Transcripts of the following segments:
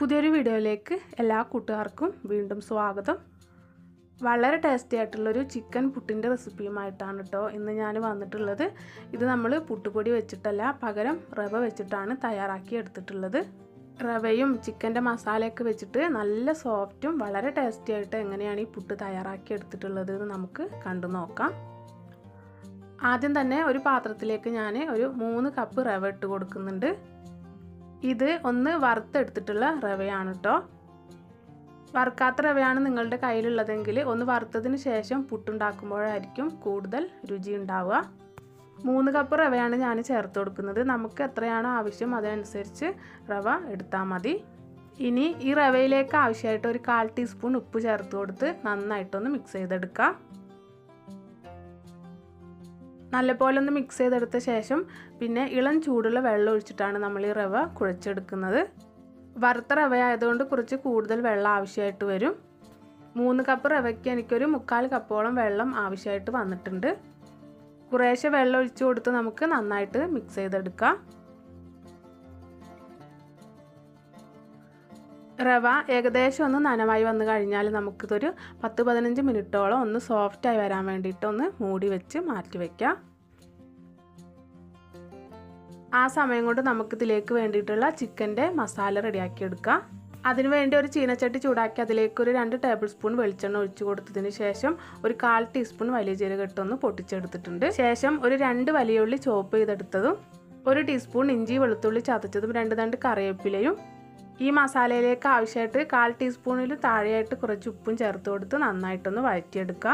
പുതിയൊരു വീഡിയോയിലേക്ക് എല്ലാ കൂട്ടുകാർക്കും വീണ്ടും സ്വാഗതം. വളരെ ടേസ്റ്റി ആയിട്ടുള്ളൊരു ചിക്കൻ പുട്ടിൻ്റെ റെസിപ്പിയുമായിട്ടാണ് കേട്ടോ ഇന്ന് ഞാൻ വന്നിട്ടുള്ളത്. ഇത് നമ്മൾ പുട്ടുപൊടി വെച്ചിട്ടല്ല, പകരം റവ വെച്ചിട്ടാണ് തയ്യാറാക്കി എടുത്തിട്ടുള്ളത്. റവയും ചിക്കൻ്റെ മസാലയൊക്കെ വെച്ചിട്ട് നല്ല സോഫ്റ്റും വളരെ ടേസ്റ്റി ആയിട്ട് എങ്ങനെയാണ് ഈ പുട്ട് തയ്യാറാക്കി എടുത്തിട്ടുള്ളത് എന്ന് നമുക്ക് കണ്ടു നോക്കാം. ആദ്യം തന്നെ ഒരു പാത്രത്തിലേക്ക് ഞാൻ ഒരു 3 കപ്പ് റവ ഇട്ട് കൊടുക്കുന്നുണ്ട്. ഇത് ഒന്ന് വറുത്തെടുത്തിട്ടുള്ള റവയാണ് കേട്ടോ. വറുക്കാത്ത റവയാണ് നിങ്ങളുടെ കയ്യിലുള്ളതെങ്കിൽ ഒന്ന് വറുത്തതിന് ശേഷം പുട്ടുണ്ടാക്കുമ്പോഴായിരിക്കും കൂടുതൽ രുചി ഉണ്ടാവുക. 3 കപ്പ് റവയാണ് ഞാൻ ചേർത്ത് കൊടുക്കുന്നത്. നമുക്ക് എത്രയാണോ ആവശ്യം അതനുസരിച്ച് റവ എടുത്താൽ മതി. ഇനി ഈ റവയിലേക്ക് ആവശ്യമായിട്ട് ഒരു 1/4 ടീസ്പൂൺ ഉപ്പ് ചേർത്ത് കൊടുത്ത് നന്നായിട്ടൊന്ന് മിക്സ് ചെയ്തെടുക്കാം. നല്ലപോലെ ഒന്ന് മിക്സ് ചെയ്തെടുത്ത ശേഷം പിന്നെ ഇളം ചൂടുള്ള വെള്ളം ഒഴിച്ചിട്ടാണ് നമ്മൾ ഈ റവ കുഴച്ചെടുക്കുന്നത്. വറുത്ത റവ ആയതുകൊണ്ട് കുറച്ച് കൂടുതൽ വെള്ളം ആവശ്യമായിട്ട് വരും. 3 കപ്പ് റവയ്ക്ക് എനിക്കൊരു 3/4 കപ്പോളം വെള്ളം ആവശ്യമായിട്ട് വന്നിട്ടുണ്ട്. കുറേശ്ശെ വെള്ളം ഒഴിച്ചു കൊടുത്ത് നമുക്ക് നന്നായിട്ട് മിക്സ് ചെയ്തെടുക്കാം. റവ ഏകദേശം ഒന്ന് നനവായി വന്നു കഴിഞ്ഞാൽ നമുക്കിതൊരു 10-15 മിനിറ്റോളം ഒന്ന് സോഫ്റ്റായി വരാൻ വേണ്ടിയിട്ട് ഒന്ന് മൂടി വെച്ച് മാറ്റി വയ്ക്കാം. ആ സമയം കൊണ്ട് നമുക്കിതിലേക്ക് വേണ്ടിയിട്ടുള്ള ചിക്കൻ്റെ മസാല റെഡിയാക്കി എടുക്കാം. അതിനുവേണ്ടി ഒരു ചീനച്ചട്ടി ചൂടാക്കി അതിലേക്ക് ഒരു 2 ടേബിൾ സ്പൂൺ വെളിച്ചെണ്ണ ഒഴിച്ചു കൊടുത്തതിന് ശേഷം ഒരു 1/4 ടീസ്പൂൺ വലിയ ജീരകം ഇട്ടൊന്ന് പൊട്ടിച്ചെടുത്തിട്ടുണ്ട്. ശേഷം ഒരു 2 വലിയ ഉള്ളി ചോപ്പ് ചെയ്തെടുത്തതും 1 ടീസ്പൂൺ ഇഞ്ചി വെളുത്തുള്ളി ചതച്ചതും 2 തണ്ട് കറിവേപ്പിലയും ഈ മസാലയിലേക്ക് ആവശ്യമായിട്ട് 1/4 ടീസ്പൂണിൽ താഴെയായിട്ട് കുറച്ച് ഉപ്പും ചേർത്ത് കൊടുത്ത് നന്നായിട്ടൊന്ന് വഴറ്റിയെടുക്കുക.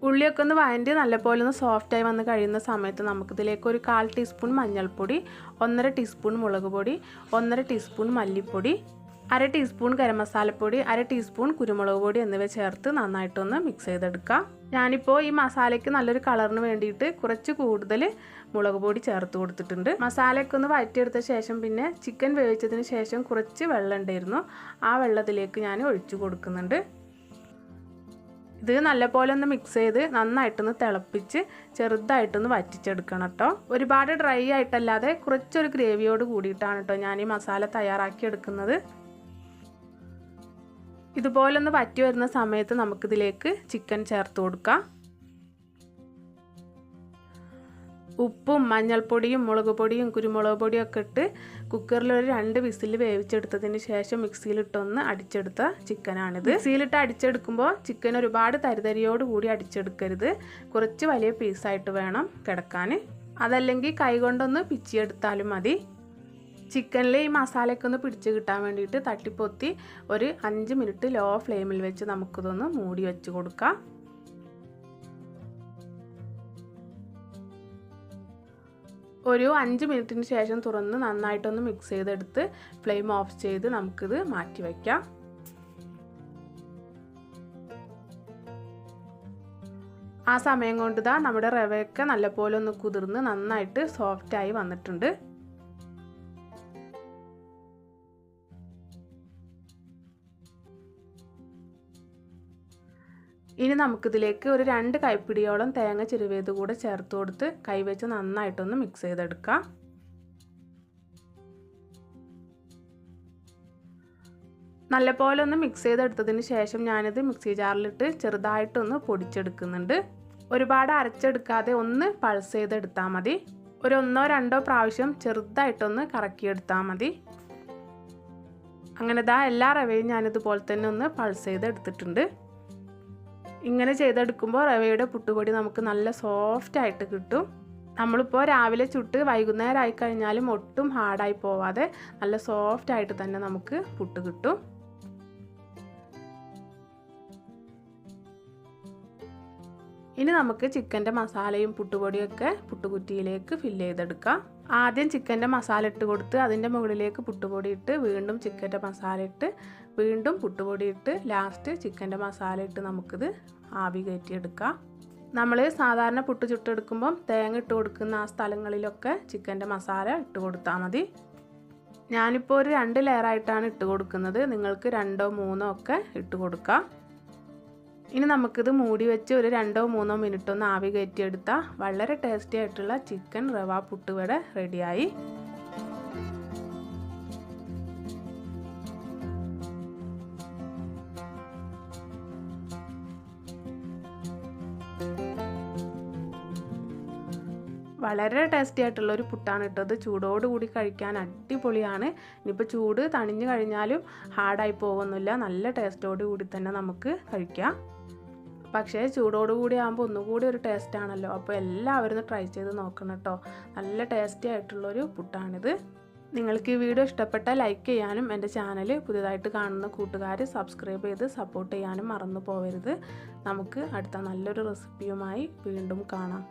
ഉള്ളിയൊക്കെ ഒന്ന് വഴറ്റി നല്ലപോലെ ഒന്ന് സോഫ്റ്റായി വന്ന് കഴിയുന്ന സമയത്ത് നമുക്കിതിലേക്ക് ഒരു 1/4 ടീസ്പൂൺ മഞ്ഞൾപ്പൊടി, 1/2 ടീസ്പൂൺ മുളക് പൊടി, 1/2 ടീസ്പൂൺ മല്ലിപ്പൊടി, 1/2 ടീസ്പൂൺ ഗരം മസാലപ്പൊടി, 1/2 ടീസ്പൂൺ കുരുമുളക് പൊടി എന്നിവ ചേർത്ത് നന്നായിട്ടൊന്ന് മിക്സ് ചെയ്തെടുക്കാം. ഞാനിപ്പോൾ ഈ മസാലയ്ക്ക് നല്ലൊരു കളറിന് വേണ്ടിയിട്ട് കുറച്ച് കൂടുതൽ മുളക് പൊടി ചേർത്ത് കൊടുത്തിട്ടുണ്ട്. മസാലയൊക്കെ ഒന്ന് വഴറ്റിയെടുത്ത ശേഷം പിന്നെ ചിക്കൻ വേവിച്ചതിന് ശേഷം കുറച്ച് വെള്ളം ഉണ്ടായിരുന്നു. ആ വെള്ളത്തിലേക്ക് ഞാൻ ഒഴിച്ചു കൊടുക്കുന്നുണ്ട്. ഇത് നല്ലപോലെ ഒന്ന് മിക്സ് ചെയ്ത് നന്നായിട്ടൊന്ന് തിളപ്പിച്ച് ചെറുതായിട്ടൊന്ന് വറ്റിച്ചെടുക്കണം കേട്ടോ. ഒരുപാട് ഡ്രൈ ആയിട്ടല്ലാതെ കുറച്ചൊരു ഗ്രേവിയോട് കൂടിയിട്ടാണ് കേട്ടോ ഞാൻ ഈ മസാല തയ്യാറാക്കി എടുക്കുന്നത്. ഇതുപോലൊന്ന് വറ്റി വരുന്ന സമയത്ത് നമുക്കിതിലേക്ക് ചിക്കൻ ചേർത്ത് കൊടുക്കാം. ഉപ്പും മഞ്ഞൾപ്പൊടിയും മുളക് പൊടിയും കുരുമുളക് പൊടിയും ഒക്കെ ഇട്ട് കുക്കറിൽ ഒരു 2 വിസിൽ വേവിച്ചെടുത്തതിന് ശേഷം മിക്സിയിലിട്ടൊന്ന് അടിച്ചെടുത്ത ചിക്കനാണിത്. മിക്സിയിലിട്ട് അടിച്ചെടുക്കുമ്പോൾ ചിക്കൻ ഒരുപാട് തരിതരിയോട് കൂടി അടിച്ചെടുക്കരുത്. കുറച്ച് വലിയ പീസായിട്ട് വേണം കിടക്കാൻ. അതല്ലെങ്കിൽ കൈകൊണ്ടൊന്ന് പിച്ചിയെടുത്താലും മതി. ചിക്കനിൽ ഈ മസാലയൊക്കെ ഒന്ന് പിടിച്ച് കിട്ടാൻ വേണ്ടിയിട്ട് തട്ടിപ്പൊത്തി ഒരു 5 മിനിറ്റ് ലോ ഫ്ലെയിമിൽ വെച്ച് നമുക്കിതൊന്ന് മൂടി വെച്ച് കൊടുക്കാം. ഒരു 5 മിനിറ്റിന് ശേഷം തുറന്ന് നന്നായിട്ടൊന്ന് മിക്സ് ചെയ്തെടുത്ത് ഫ്ലെയിം ഓഫ് ചെയ്ത് നമുക്കിത് മാറ്റി വയ്ക്കാം. ആ സമയം കൊണ്ട് നമ്മുടെ റവയൊക്കെ നല്ലപോലെ ഒന്ന് കുതിർന്ന് നന്നായിട്ട് സോഫ്റ്റായി വന്നിട്ടുണ്ട്. ഇനി നമുക്കിതിലേക്ക് ഒരു 2 കൈപ്പിടിയോളം തേങ്ങ ചിരവിയത് കൂടെ ചേർത്ത് കൊടുത്ത് കൈവച്ച് നന്നായിട്ടൊന്ന് മിക്സ് ചെയ്തെടുക്കാം. നല്ലപോലെ ഒന്ന് മിക്സ് ചെയ്തെടുത്തതിന് ശേഷം ഞാനിത് മിക്സി ജാറിലിട്ട് ചെറുതായിട്ടൊന്ന് പൊടിച്ചെടുക്കുന്നുണ്ട്. ഒരുപാട് അരച്ചെടുക്കാതെ ഒന്ന് പൾസ് ചെയ്തെടുത്താൽ മതി. ഒരു 1-2 പ്രാവശ്യം ചെറുതായിട്ടൊന്ന് കറക്കിയെടുത്താൽ മതി. അങ്ങനെ എല്ലാ റവയും ഞാനിതുപോലെ തന്നെ ഒന്ന് പൾസ് ചെയ്തെടുത്തിട്ടുണ്ട്. ഇങ്ങനെ ചെയ്തെടുക്കുമ്പോൾ റവയുടെ പുട്ടുപൊടി നമുക്ക് നല്ല സോഫ്റ്റായിട്ട് കിട്ടും. നമ്മളിപ്പോൾ രാവിലെ ചുട്ട് വൈകുന്നേരം ആയി കഴിഞ്ഞാലും ഒട്ടും ഹാർഡായി പോവാതെ നല്ല സോഫ്റ്റായിട്ട് തന്നെ നമുക്ക് പുട്ട് കിട്ടും. ഇനി നമുക്ക് ചിക്കൻ്റെ മസാലയും പുട്ടുപൊടിയൊക്കെ പുട്ടുകുറ്റിയിലേക്ക് ഫില്ല് ചെയ്തെടുക്കാം. ആദ്യം ചിക്കൻ്റെ മസാല ഇട്ട് കൊടുത്ത് അതിൻ്റെ മുകളിലേക്ക് പുട്ടുപൊടി ഇട്ട് വീണ്ടും ചിക്കൻ്റെ മസാല ഇട്ട് വീണ്ടും പുട്ടുപൊടി ഇട്ട് ലാസ്റ്റ് ചിക്കൻ്റെ മസാല ഇട്ട് നമുക്കിത് ആവി കയറ്റിയെടുക്കാം. നമ്മൾ സാധാരണ പുട്ട് ചുട്ടെടുക്കുമ്പം തേങ്ങ ഇട്ട് കൊടുക്കുന്ന ആ സ്ഥലങ്ങളിലൊക്കെ ചിക്കൻ്റെ മസാല ഇട്ട് കൊടുത്താൽ മതി. ഞാനിപ്പോൾ ഒരു 2 ലെയറായിട്ടാണ് ഇട്ട് കൊടുക്കുന്നത്. നിങ്ങൾക്ക് 2-3 ഒക്കെ ഇട്ട് കൊടുക്കാം. ഇനി നമുക്കിത് മൂടി വെച്ച് ഒരു 2-3 മിനിറ്റ് ഒന്ന് ആവി കയറ്റിയെടുത്താൽ വളരെ ടേസ്റ്റി ആയിട്ടുള്ള ചിക്കൻ റവ പുട്ട് ഇവിടെ റെഡിയായി. വളരെ ടേസ്റ്റി ആയിട്ടുള്ളൊരു പുട്ടാണ് ഇട്ടത്. ചൂടോടുകൂടി കഴിക്കാൻ അടിപൊളിയാണ്. ഇനിയിപ്പോൾ ചൂട് തണിഞ്ഞു കഴിഞ്ഞാലും ഹാർഡായി പോകുന്നില്ല. നല്ല ടേസ്റ്റോടു കൂടി തന്നെ നമുക്ക് കഴിക്കാം. പക്ഷേ ചൂടോടുകൂടി ആകുമ്പോൾ ഒന്നുകൂടി ഒരു ടേസ്റ്റ് ആണല്ലോ. അപ്പോൾ എല്ലാവരും ഒന്ന് ട്രൈ ചെയ്ത് നോക്കണം കേട്ടോ. നല്ല ടേസ്റ്റി ആയിട്ടുള്ളൊരു പുട്ടാണിത്. നിങ്ങൾക്ക് ഈ വീഡിയോ ഇഷ്ടപ്പെട്ടാൽ ലൈക്ക് ചെയ്യാനും എൻ്റെ ചാനൽ പുതിയതായിട്ട് കാണുന്ന കൂട്ടുകാർ സബ്സ്ക്രൈബ് ചെയ്ത് സപ്പോർട്ട് ചെയ്യാനും മറന്നു പോകരുത്. നമുക്ക് അടുത്ത നല്ലൊരു റെസിപ്പിയുമായി വീണ്ടും കാണാം.